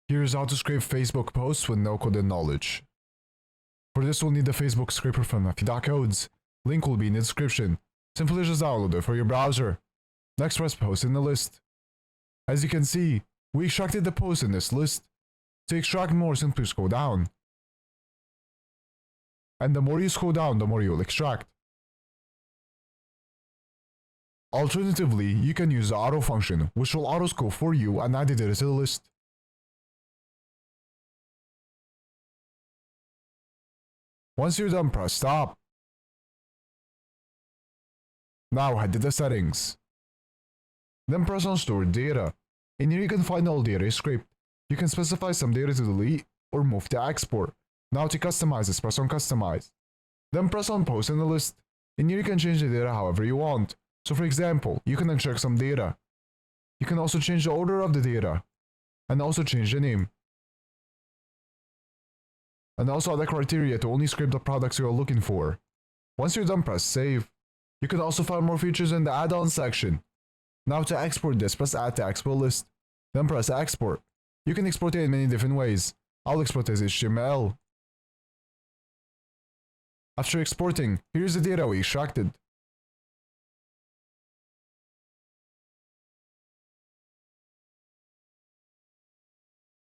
Here's how to scrape Facebook posts with no coded knowledge. For this we'll need the Facebook scraper from Nifty.codes. Link will be in the description. Simply just download it for your browser. Next press post in the list. As you can see, we extracted the post in this list. To extract more, simply scroll down. And the more you scroll down, the more you will extract. Alternatively, you can use the auto function, which will auto-scope for you and add the data to the list. Once you're done, press stop. Now head to the settings. Then press on Store Data. In here you can find all data scraped. You can specify some data to delete or move to export. Now to customize this, press on Customize. Then press on Post in the list. In here you can change the data however you want. So for example, you can uncheck some data. You can also change the order of the data. And also change the name. And also add the criteria to only scrape the products you are looking for. Once you're done, press Save. You can also find more features in the add-on section. Now to export this, press Add to Export List. Then press Export. You can export it in many different ways. I'll export as HTML. After exporting, here's the data we extracted.